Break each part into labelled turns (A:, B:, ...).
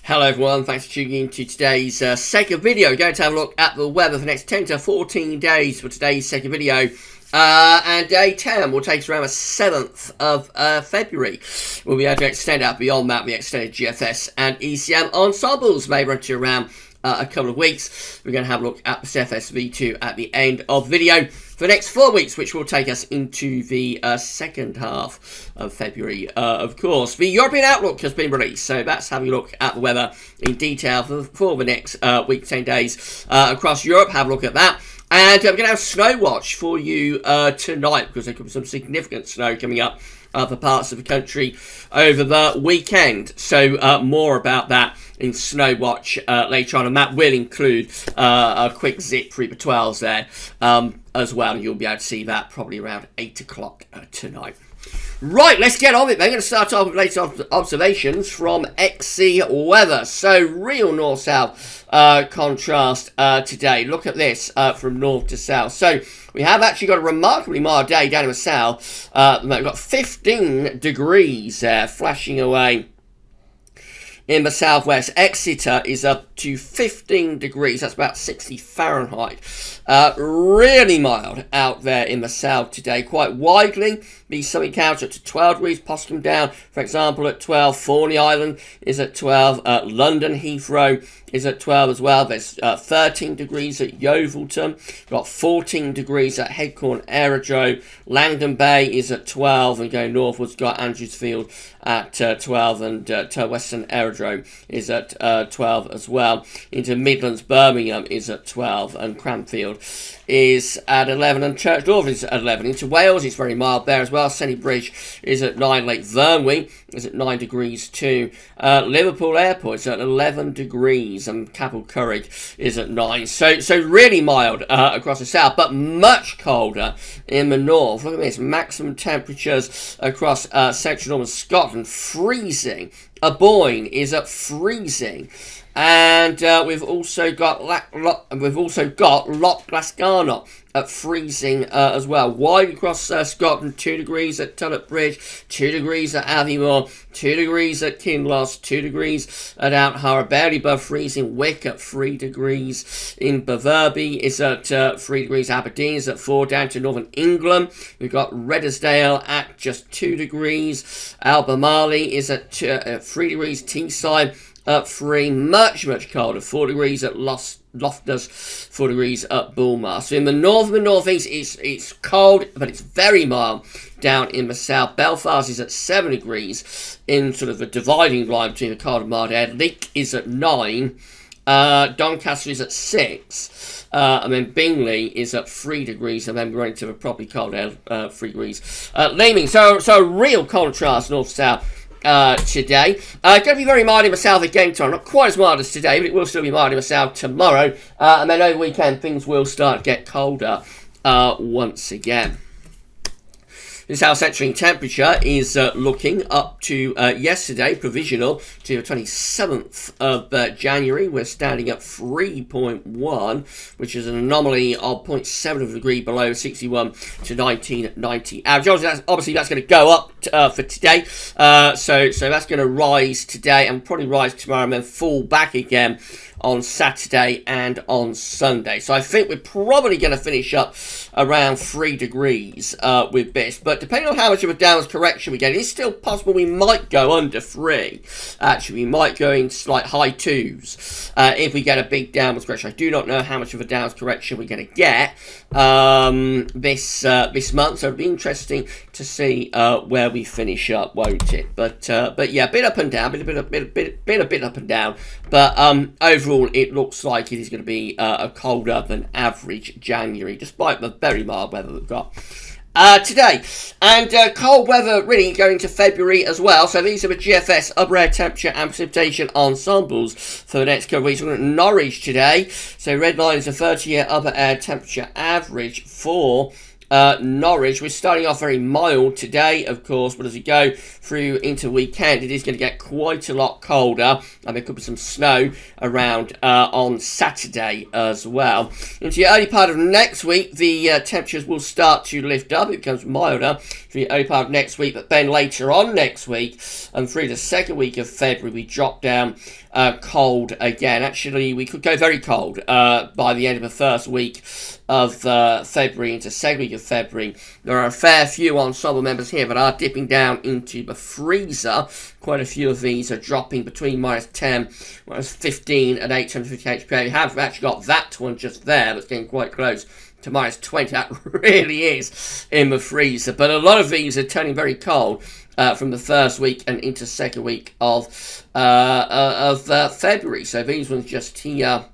A: Hello everyone, thanks for tuning in to today's second video. We're going to have a look at the weather for the next 10 to 14 days for today's second video. And day 10 will take us around the 7th of February. We'll be able to extend out beyond that, the extended GFS and ECM ensembles may run to around a couple of weeks. We're going to have a look at the CFS-V2 at the end of the video for the next 4 weeks, which will take us into the second half of February, of course. The European Outlook has been released, so that's having a look at the weather in detail for the next week, 10 days across Europe. Have a look at that. And we're going to have snow watch for you tonight, because there could be some significant snow coming up for parts of the country over the weekend. So more about that in Snow Watch later on, and that will include a quick zip through the 12s there as well. You'll be able to see that probably around 8 o'clock tonight. Right, let's get on with it. We're going to start off with latest observations from XC Weather. So, real north-south contrast today. Look at this from north to south. So, we have actually got a remarkably mild day down in the south. We've got 15 degrees there, flashing away in the southwest. Exeter is up to 15 degrees. That's about 60 Fahrenheit. Really mild out there in the south today. Quite widely. The Surrey County up to 12 degrees. Possum down, for example, at 12. Thorney Island is at 12. London Heathrow is at 12 as well. There's 13 degrees at Yeovilton. We've got 14 degrees at Headcorn Aerodrome. Langdon Bay is at 12. And going northwards, got Andrewsfield at 12. And Western Aerodrome is at 12 as well. Into Midlands, Birmingham is at 12. And Cranfield is at 11. And Church Dorf is at 11. Into Wales, it's very mild there as well. Senny Bridge is at 9. Lake Vyrnwy is at 9 degrees too. Liverpool Airport is at 11 degrees. And Capel Curragh is at 9. So really mild across the south, but much colder in the north. Look at this. Maximum temperatures across central northern Scotland. Freezing. Aboyne is at freezing. And we've also got Loch Glasgarnock at freezing as well. Wide across Scotland, 2 degrees at Tulloch Bridge, 2 degrees at Aviemore, 2 degrees at Kinloss, 2 degrees at Outhara, barely above freezing. Wick at 3 degrees. In Inverbervie is at 3 degrees. Aberdeen is at 4. Down to northern England, we've got Reddersdale at just 2 degrees. Albemarle is at 3 degrees. Teesside at 3, much colder, 4 degrees at Loftus, 4 degrees at Bulmar. So in the north and the northeast, it's cold, but it's very mild down in the south. Belfast is at 7 degrees in sort of the dividing line between the cold and mild air. Leek is at 9. Doncaster is at 6. And then Bingley is at 3 degrees, and then we're into the properly cold air, 3 degrees. Leaming, so a real contrast north-south. Today. Going to be very mild in the south again tomorrow. Not quite as mild as today, but it will still be mild in the south tomorrow. And then over the weekend, things will start to get colder once again. This south central temperature is looking up to yesterday, provisional, to the 27th of January. We're standing at 3.1, which is an anomaly of 0.7 of a degree below 61 to 1990 average. Obviously, that's going to go up for today. So that's going to rise today and probably rise tomorrow and then fall back again on Saturday and on Sunday. So I think we're probably going to finish up around 3 degrees with this. But depending on how much of a downwards correction we get, it's still possible we might go under 3. Actually, we might go in slight high 2s if we get a big downwards correction. I do not know how much of a downwards correction we're going to get this month. So it'll be interesting to see where we finish up, won't it? But yeah, a bit up and down, a bit up and down. But overall, it looks like it is going to be a colder than average January, despite the very mild weather we've got today. And cold weather really going to February as well. So these are the GFS upper air temperature and precipitation ensembles for the next couple of weeks. We're going to Norwich today. So red line is a 30-year upper air temperature average for Norwich. We're starting off very mild today, of course, but as we go through into weekend, it is going to get quite a lot colder, and there could be some snow around on Saturday as well. Into the early part of next week, the temperatures will start to lift up. It becomes milder through the early part of next week, but then later on next week and through the second week of February, we drop down cold again. Actually, we could go very cold by the end of the first week of February into second week of February. There are a fair few ensemble members here that are dipping down into the freezer. Quite a few of these are dropping between -10, -15 at 850 HPA. We have actually got that one just there that's getting quite close to -20. That really is in the freezer. But a lot of these are turning very cold from the first week and into second week of February. So these ones just here,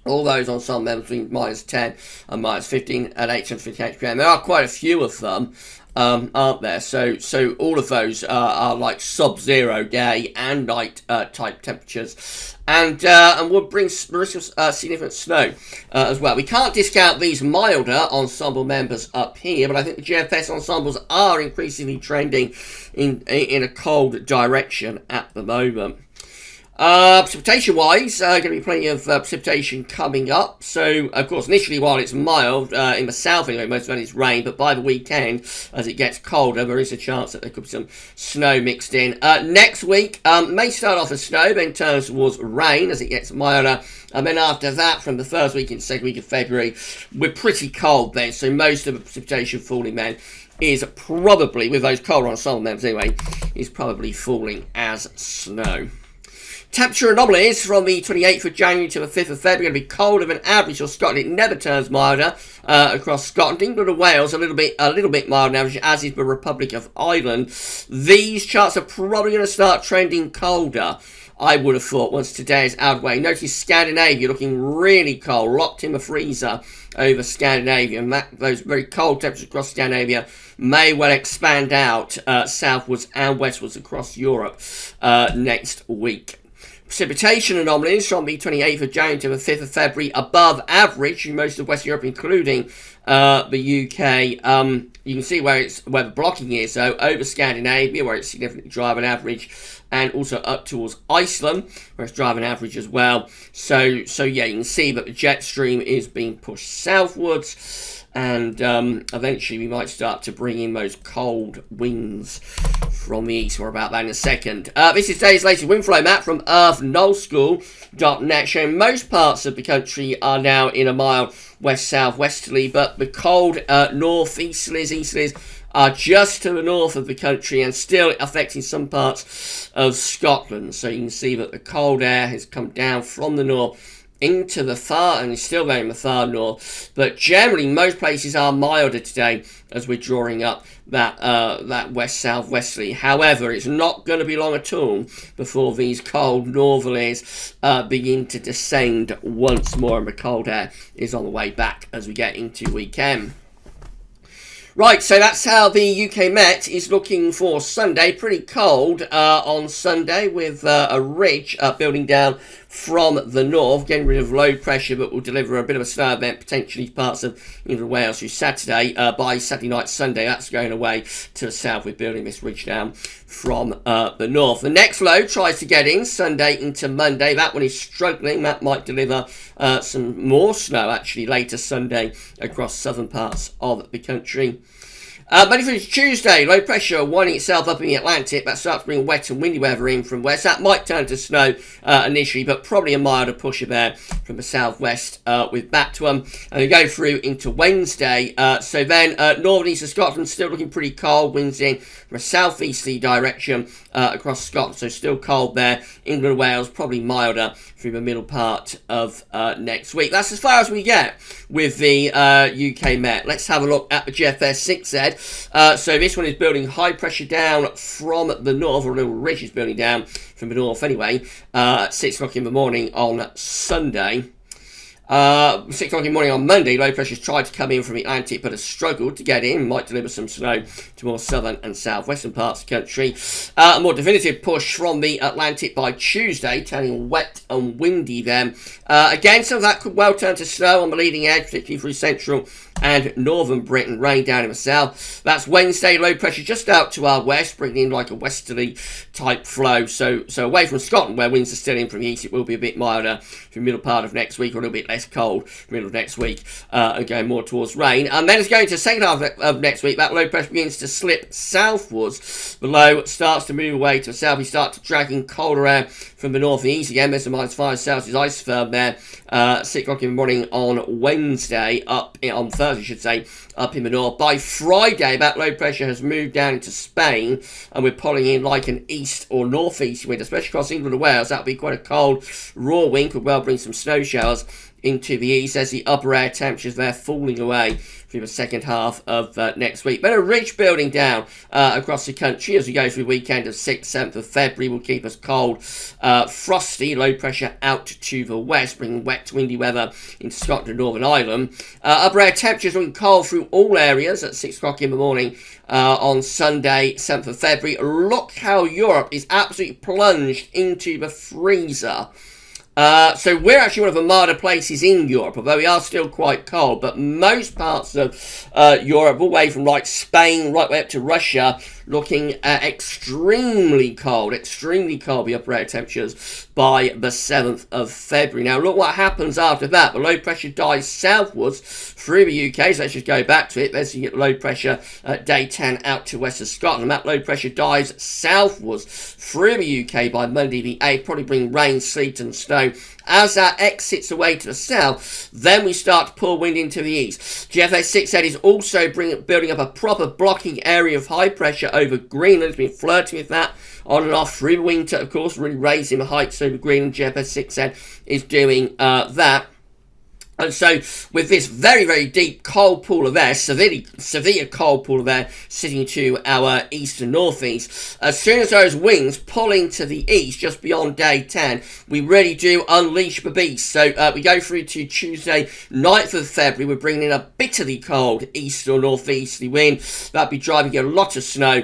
A: all those on some members between -10 and -15 at 850 HPM. There are quite a few of them, aren't there? So all of those are like sub-zero day and night type temperatures, and would bring risk of significant snow as well. We can't discount these milder ensemble members up here, but I think the GFS ensembles are increasingly trending in a cold direction at the moment. Precipitation-wise, going to be plenty of precipitation coming up. So, of course, initially, while it's mild, in the south anyway, most of it is rain, but by the weekend, as it gets colder, there is a chance that there could be some snow mixed in. Next week, may start off as snow, then turns towards rain as it gets milder, and then after that, from the first week into the second week of February, we're pretty cold then, so most of the precipitation falling then is probably, with those colder ensemble members anyway, is probably falling as snow. Temperature anomalies from the 28th of January to the 5th of February are going to be colder than average for Scotland. It never turns milder across Scotland. England and Wales a little bit milder than average, as is the Republic of Ireland. These charts are probably going to start trending colder, I would have thought, once today is out of the way. Notice Scandinavia looking really cold, locked in the freezer over Scandinavia, and those very cold temperatures across Scandinavia may well expand out southwards and westwards across Europe next week. Precipitation anomalies from the 28th of January to the 5th of February above average in most of West Europe, including the UK. You can see where the blocking is, so over Scandinavia, where it's significantly drier than average, and also up towards Iceland, where it's drier than average as well. So yeah, you can see that the jet stream is being pushed southwards, and eventually we might start to bring in those cold winds from the east. More about that in a second. This is today's latest wind flow map from earthnullschool.net, showing most parts of the country are now in a mild west-south-westerly, but the cold north-easterlies are just to the north of the country and still affecting some parts of Scotland. So you can see that the cold air has come down from the north into the far, and it's still going in the far north, but generally most places are milder today as we're drawing up that west-south-westerly. However, it's not going to be long at all before these cold northerlies begin to descend once more, and the cold air is on the way back as we get into weekend. Right, so that's how the UK Met is looking for Sunday. Pretty cold on Sunday, with a ridge building down from the north, getting rid of low pressure, but will deliver a bit of a snow event, potentially parts of England, Wales through Saturday. By Saturday night, Sunday, that's going away to the south with building this ridge down from the north. The next low tries to get in Sunday into Monday. That one is struggling. That might deliver some more snow actually later Sunday across southern parts of the country. But if it's Tuesday, low pressure winding itself up in the Atlantic, that starts to bring wet and windy weather in from west. That might turn to snow initially, but probably a milder pusher there from the southwest with back to them. And we go through into Wednesday. So then northern east of Scotland still looking pretty cold, winds in from a southeasterly direction across Scotland, so still cold there. England and Wales probably milder through the middle part of next week. That's as far as we get with the UK Met. Let's have a look at the GFS 6Z. So this one is building high pressure down from the north, or a little ridge is building down from the north anyway, at 6 o'clock in the morning on Sunday. 6 o'clock in the morning on Monday, low pressure's tried to come in from the Atlantic but has struggled to get in, might deliver some snow to more southern and southwestern parts of the country. A more definitive push from the Atlantic by Tuesday, turning wet and windy then. Again, some of that could well turn to snow on the leading edge, particularly through central and northern Britain. Rain down in the south. That's Wednesday. Low pressure just out to our west, bringing in like a westerly type flow. So away from Scotland, where winds are still in from the east, it will be a bit milder for the middle part of next week, or a little bit less cold for the middle of next week, and going more towards rain. And then it's going to the second half of next week. That low pressure begins to slip southwards. The low starts to move away to the south. We start to drag in colder air from the north and east again. There's a -5 Celsius ice firm there. 6 o'clock in the morning on Wednesday, on Thursday, I should say, up in the north. By Friday, that low pressure has moved down into Spain, and we're pulling in like an east or northeast wind, especially across England and Wales. That'll be quite a cold, raw wind. Could well bring some snow showers into the east as the upper air temperatures there falling away through the second half of next week. But a ridge building down across the country as we go through the weekend of 6th, 7th of February will keep us cold, frosty, low pressure out to the west, bringing wet, windy weather into Scotland and Northern Ireland. Upper air temperatures will be cold through all areas at 6 o'clock in the morning on Sunday, 7th of February. Look how Europe is absolutely plunged into the freezer. So we're actually one of the milder places in Europe, although we are still quite cold. But most parts of Europe, all the way from like Spain right way up to Russia, looking extremely cold, the upper air temperatures by the 7th of February. Now look what happens after that. The low pressure dies southwards through the UK, so let's just go back to it. There's the low pressure day 10 out to west of Scotland. That low pressure dies southwards through the UK by Monday the 8th, probably bring rain, sleet and snow. As that exits away to the south, then we start to pull wind into the east. GFS 6 is also building up a proper blocking area of high pressure over Greenland. It's been flirting with that on and off through the winter, of course, really raising the heights over Greenland. GFS 6 is doing that. And so, with this very, very deep cold pool of air, severe cold pool of air sitting to our east and northeast, as soon as those winds pull into the east, just beyond day 10, we really do unleash the beast. So, we go through to Tuesday, 9th of February, we're bringing in a bitterly cold east or northeasterly wind. That'll be driving a lot of snow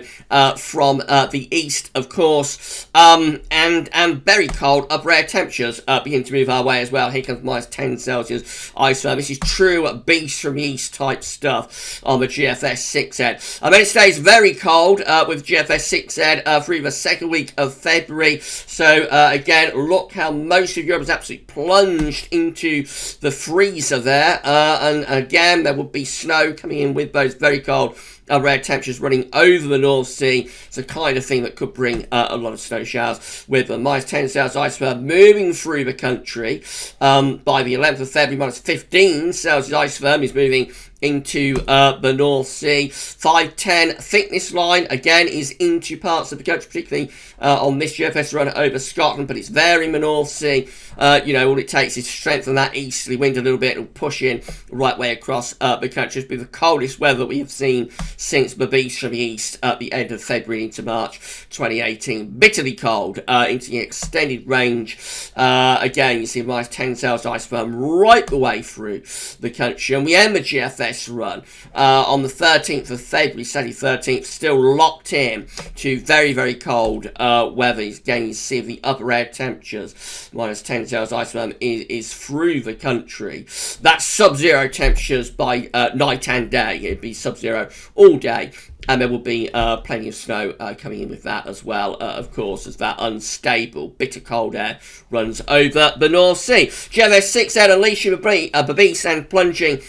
A: from the east, of course, and very cold upper air temperatures begin to move our way as well. Here comes -10 Celsius. Ice firm. This is true beast from east type stuff on the GFS 6Z. I mean, it stays very cold with GFS 6Z through the second week of February. So again, look how most of Europe is absolutely plunged into the freezer there. And again, there will be snow coming in with those very cold upper air temperatures running over the North Sea. It's the kind of thing that could bring a lot of snow showers with a -10 Celsius ice firm moving through the country. By the 11th of February, -15 Celsius ice firm is moving into the North Sea. 510 thickness line again is into parts of the country, particularly on this GFS run over Scotland, but it's there in the North Sea. All it takes is to strengthen that easterly wind a little bit and push in right way across the country. It's been the coldest weather that we have seen since the beast from the east at the end of February into March 2018. Bitterly cold into the extended range. Again, you see a -10 Celsius ice firm right the way through the country. And we end the GFS run on the 13th of February, Saturday 13th, still locked in to very, very cold weather. Again, you see the upper air temperatures, -10 Celsius ice firm is through the country. That's sub-zero temperatures by night and day. It'd be sub-zero all day. And there will be plenty of snow coming in with that as well, of course, as that unstable, bitter cold air runs over the North Sea. GFS 6 unleashing the beast and plunging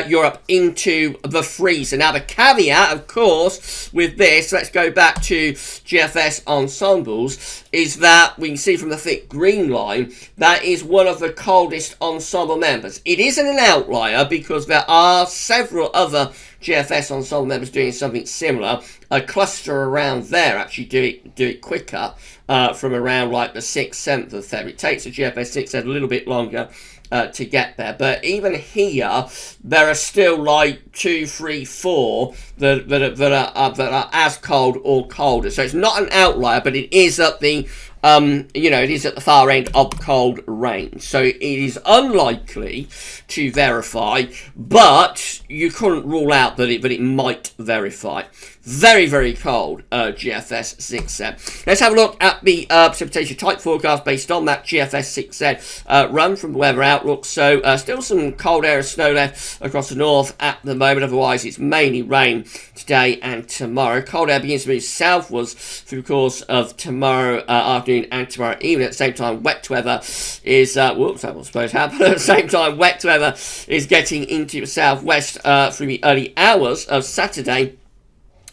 A: Europe into the freezer. Now, the caveat, of course, with this, let's go back to GFS ensembles, is that we can see from the thick green line, that is one of the coldest ensemble members. It isn't an outlier because there are several other GFS ensemble members doing something similar. A cluster around there actually do it quicker from around like the 6th, 7th of February. It takes the GFS 6 a little bit longer to get there, but even here there are still like 2, 3, 4 that are as cold or colder. So it's not an outlier, but it is at the it is at the far end of cold range. So it is unlikely to verify, but you couldn't rule out that it might verify. Very, very cold GFS 6Z. Let's have a look at the precipitation type forecast based on that GFS 6Z run from the weather outlook. So still some cold air and snow left across the north at the moment. Otherwise, it's mainly rain today and tomorrow. Cold air begins to move southwards through the course of tomorrow afternoon and tomorrow evening. At the same time, wet weather is, that was supposed to happen. At the same time, wet weather is getting into the southwest through the early hours of Saturday.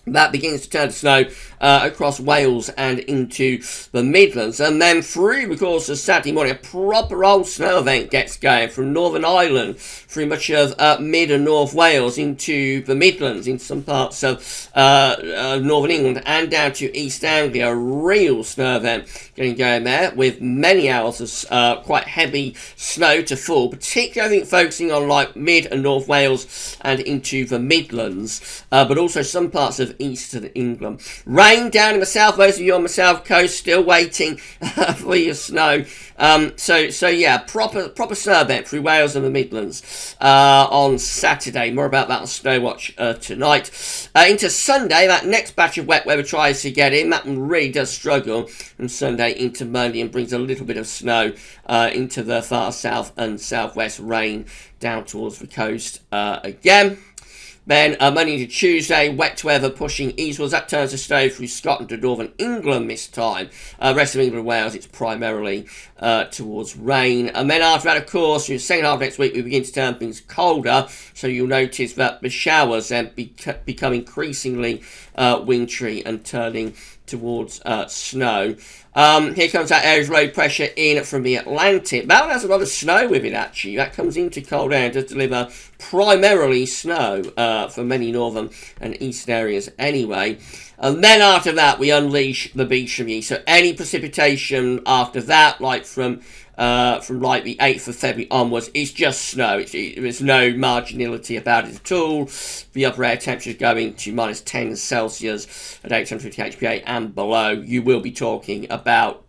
A: That begins to turn to snow across Wales and into the Midlands. And then through the course of Saturday morning, a proper old snow event gets going from Northern Ireland through much of mid and North Wales into the Midlands, into some parts of Northern England and down to East Anglia. A real snow event getting going there with many hours of quite heavy snow to fall, particularly I think focusing on like mid and North Wales and into the Midlands, but also some parts of eastern England. Rain down in the south, those of you on the south coast still waiting for your snow. So yeah, proper snow event through Wales and the Midlands on Saturday. More about that on Snow Watch tonight. Into Sunday, that next batch of wet weather tries to get in. That one really does struggle from Sunday into Monday and brings a little bit of snow into the far south and southwest. Rain down towards the coast again. Then Monday into Tuesday, wet weather pushing eastwards. That turns to snow through Scotland to northern England this time. Rest of England and Wales, it's primarily towards rain. And then after that, of course, in the second half of next week, we begin to turn things colder. So you'll notice that the showers then become increasingly wintry and turning towards snow. Here comes that area of low pressure in from the Atlantic. That one has a lot of snow with it, actually. That comes into cold air and does deliver primarily snow for many northern and eastern areas anyway. And then after that, we unleash the beast from east. So any precipitation after that, like from like the 8th of February onwards, it's just snow. There's no marginality about it at all. The upper air temperature going to minus 10 Celsius at 850 HPA and below. You will be talking about,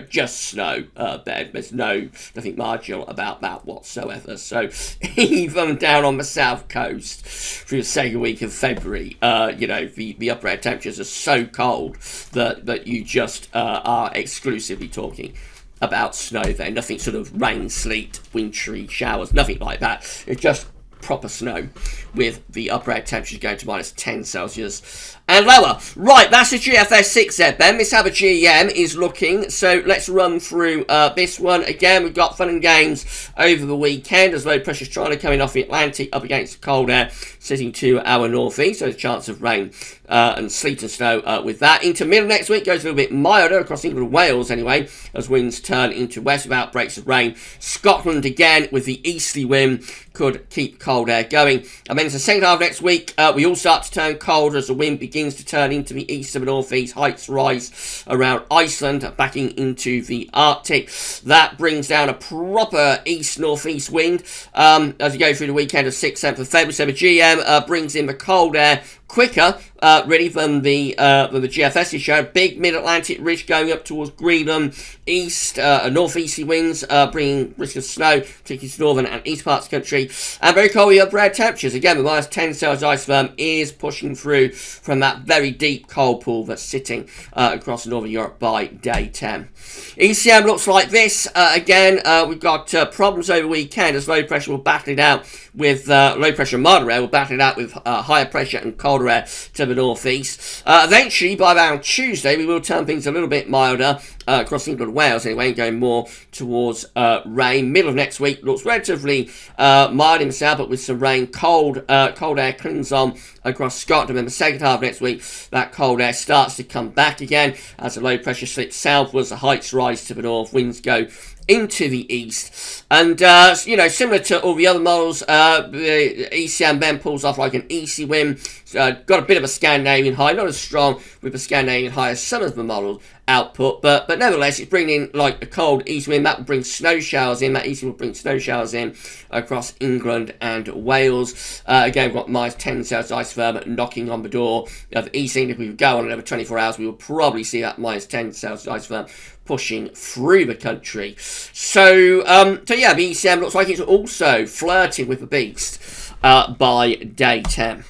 A: just snow there. There's nothing marginal about that whatsoever. So even down on the south coast through the second week of February, the upper air temperatures are so cold that you just are exclusively talking about snow there. Nothing sort of rain, sleet, wintry showers, nothing like that. It's just proper snow with the upper air temperatures going to minus 10 Celsius and lower. Right, that's the GFS 6Z then. Let's have a GEM is looking. So let's run through this one. Again, we've got fun and games over the weekend as low pressure's trying to come in off the Atlantic up against the cold air sitting to our northeast. So there's a chance of rain and sleet and snow with that. Into middle next week goes a little bit milder across England and Wales anyway, as winds turn into west with outbreaks of rain. Scotland again with the easterly wind could keep cold air going. And then it's the second half of next week, we all start to turn colder as the wind begins to turn into the east and northeast. Heights rise around Iceland, backing into the Arctic. That brings down a proper east-northeast wind as you go through the weekend of 6th, 7th of February. So the GM brings in the cold air quicker, really, than the GFS is showing. Big mid-Atlantic ridge going up towards Greenland, east, northeasterly winds, bringing risk of snow, particularly to northern and east parts of the country. And very cold upper air temperatures. Again, the minus 10 Celsius isotherm is pushing through from that very deep cold pool that's sitting across northern Europe by day 10. ECM looks like this. Again, we've got problems over the weekend as low pressure will battle it out with low pressure and moderate air will battle it out with higher pressure and colder air to the northeast. Eventually, by around Tuesday, we will turn things a little bit milder across England and Wales anyway, and going more towards rain. Middle of next week looks relatively mild in the south, but with some rain. Cold air clings on across Scotland. And the second half of next week, that cold air starts to come back again as the low pressure slips southwards, the heights rise to the north, winds go into the east. And, similar to all the other models, the ECM then pulls off like an easy wind. Got a bit of a Scandinavian high, not as strong with the Scandinavian high as some of the models output, but nevertheless, it's bringing like a cold east wind that will bring snow showers in. That east wind will bring snow showers in across England and Wales. Again, we've got -10 Celsius ice firm knocking on the door of East England. If we go on another 24 hours, we will probably see that -10 Celsius ice firm pushing through the country. So yeah, the ECM looks like it's also flirting with the beast by day 10.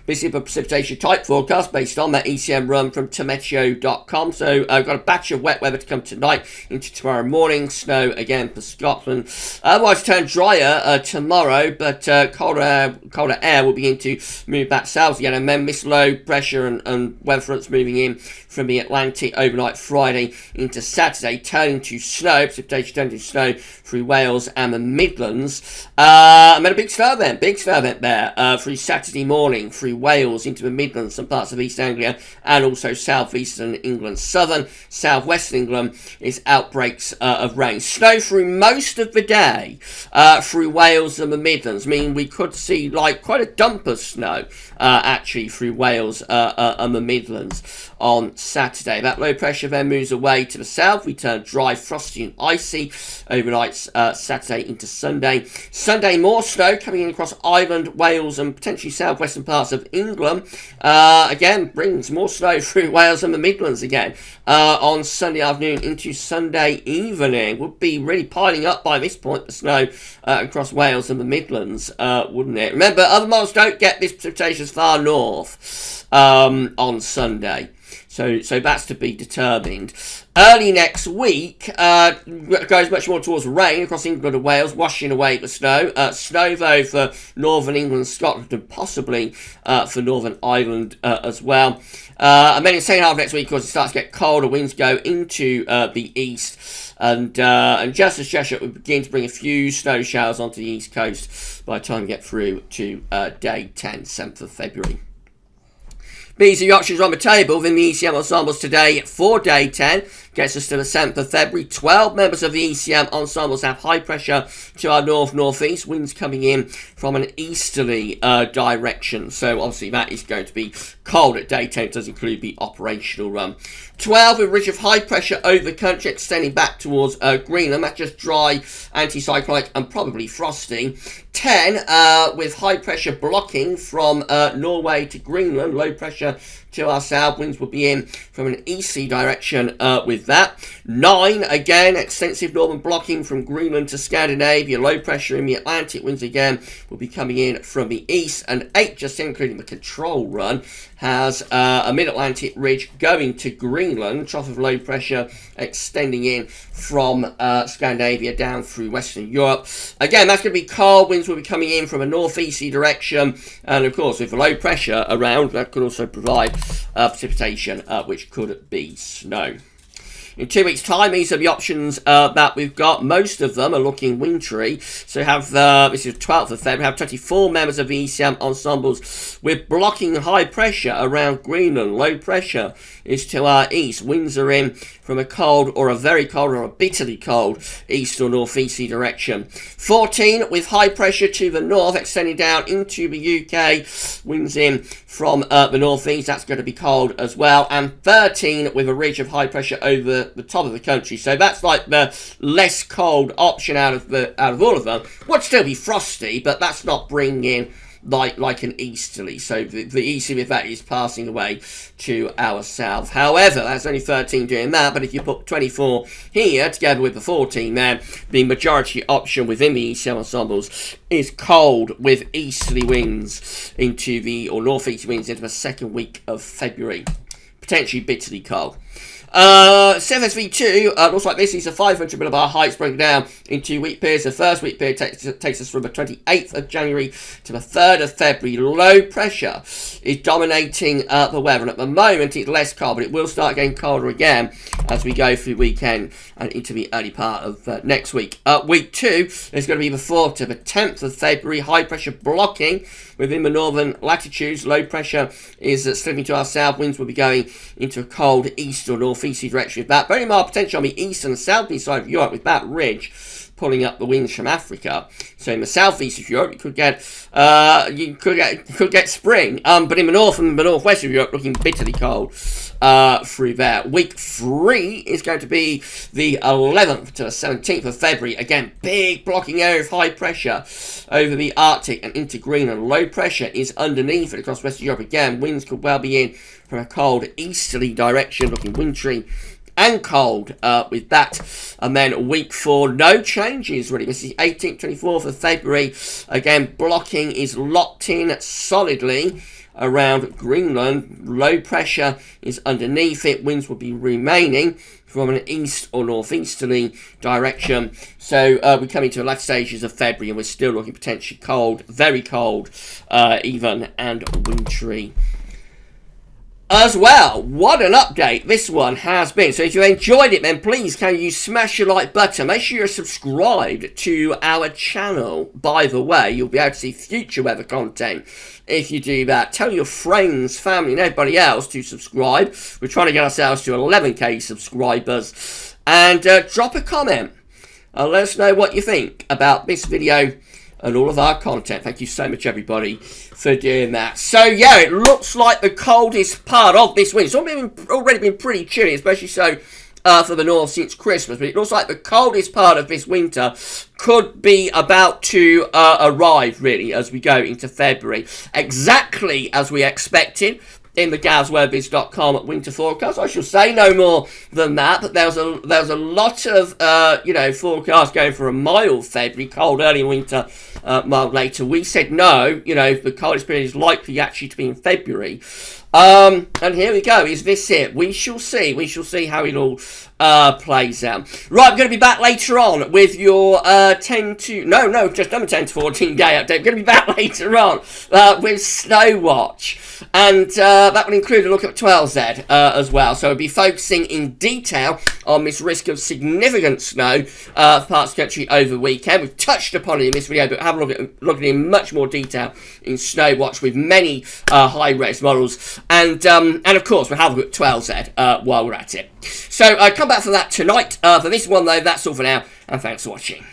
A: This is a precipitation type forecast based on that ECM run from tometeo.com. So I've got a batch of wet weather to come tonight into tomorrow morning. Snow again for Scotland. Otherwise turn drier tomorrow, but colder air will begin to move back south again. And then this low pressure and weather fronts moving in from the Atlantic overnight Friday into Saturday, turning to snow, precipitation turning to snow through Wales and the Midlands. And then a big snow event there through Saturday morning, through Wales into the Midlands, some parts of East Anglia, and also southeastern England. Southwestern England is outbreaks of rain. Snow through most of the day through Wales and the Midlands, meaning we could see like quite a dump of snow actually through Wales and the Midlands on Saturday. That low pressure then moves away to the south. We turn dry, frosty and icy overnight Saturday into Sunday. Sunday, more snow coming in across Ireland, Wales and potentially southwestern parts of England. Again, brings more snow through Wales and the Midlands again on Sunday afternoon into Sunday evening. Would be really piling up by this point, the snow across Wales and the Midlands, wouldn't it? Remember, other models don't get this precipitation as far north on Sunday. So that's to be determined. Early next week goes much more towards rain across England and Wales, washing away the snow. Snow, though, for northern England, Scotland, and possibly for Northern Ireland as well. And then in the second half of next week, of course, it starts to get colder. Winds go into the east. And just as Cheshire will begin to bring a few snow showers onto the east coast by the time we get through to day 10, 7th of February. These are the options on the table within the ECM ensembles today for day 10. Gets us to the 7th of February. 12 members of the ECM ensembles have high pressure to our north-northeast. Winds coming in from an easterly direction. So obviously that is going to be cold at day 10. It does include the operational run. 12 with ridge of high pressure over the country extending back towards Greenland. That's just dry, anticyclonic and probably frosty. 10 with high pressure blocking from Norway to Greenland. Low pressure to our south. Winds will be in from an easterly direction with that. 9, again, extensive northern blocking from Greenland to Scandinavia. Low pressure in the Atlantic. Winds again will be coming in from the east. And 8, just including the control run, has a mid-Atlantic ridge going to Greenland. Trough of low pressure extending in from Scandinavia down through Western Europe. Again, that's going to be cold. Winds will be coming in from a northeasterly direction. And of course, with low pressure around, that could also provide precipitation, which could be snow. In 2 weeks' time, these are the options that we've got. Most of them are looking wintry. So have this is 12th of February. We have 24 members of the ECM ensembles with blocking high pressure around Greenland. Low pressure is to our east. Winds are in from a cold or a very cold or a bitterly cold east or northeasterly direction. 14 with high pressure to the north, extending down into the UK. Winds in from the northeast. That's going to be cold as well. And 13 with a ridge of high pressure over the top of the country. So that's like the less cold option out of all of them. Would still be frosty, but that's not bringing in like an easterly. So the easterly with that is passing away to our south. However, that's only 13 doing that, but if you put 24 here together with the 14 there, the majority option within the ECM ensembles is cold with easterly winds into the, or northeasterly winds into the second week of February. Potentially bitterly cold. CFSV2 looks like this. These are 500 millibar heights broken down in 2 week periods. The first week period takes us from the 28th of January to the 3rd of February. Low pressure is dominating the weather, and at the moment it's less cold, but it will start getting colder again as we go through the weekend and into the early part of next week. Week 2 is going to be the 4th to the 10th of February. High pressure blocking within the northern latitudes. Low pressure is slipping to our south. Winds will be going into a cold east or northeasterly direction with that. Very mild potential on the east and southeast side of Europe with that ridge. pulling up the winds from Africa. So in the southeast of Europe, you could get spring. But in the north and the northwest of Europe, looking bitterly cold through there. Week 3 is going to be the 11th to the 17th of February. Again, big blocking area of high pressure over the Arctic and into Greenland. Low pressure is underneath it across Western Europe. Again, winds could well be in from a cold easterly direction, looking wintry and cold with that. And then week 4, no changes really. This is the 18th, 24th of February. Again, blocking is locked in solidly around Greenland. Low pressure is underneath it. Winds will be remaining from an east or northeasterly direction. So we're coming to the latter stages of February and we're still looking potentially cold, very cold even, and wintry as well. What an update this one has been. So if you enjoyed it, then please can you smash your like button. Make sure you're subscribed to our channel. By the way, you'll be able to see future weather content if you do that. Tell your friends, family and everybody else to subscribe. We're trying to get ourselves to 11k subscribers. And drop a comment and let us know what you think about this video and all of our content. Thank you so much, everybody, for doing that. So, yeah, it looks like the coldest part of this winter. It's already been pretty chilly, especially so for the north since Christmas. But it looks like the coldest part of this winter could be about to arrive, really, as we go into February. Exactly as we expected in the GWV winter forecast. I shall say no more than that, but there was a lot of forecasts going for a mild February, cold early winter, mild later. We said no, the coldest period is likely actually to be in February. And here we go. Is this it? We shall see. We shall see how it all plays out. Right, I'm going to be back later on with your 10 to 14 day update. I'm going to be back later on with Snow Watch. And that will include a look at 12Z as well. So we'll be focusing in detail on this risk of significant snow for parts of the country over the weekend. We've touched upon it in this video, but have a look at it in much more detail in Snow Watch with many high-res models. And of course, we'll have a look at 12Z while we're at it. So come back for that tonight. For this one, though, that's all for now. And thanks for watching.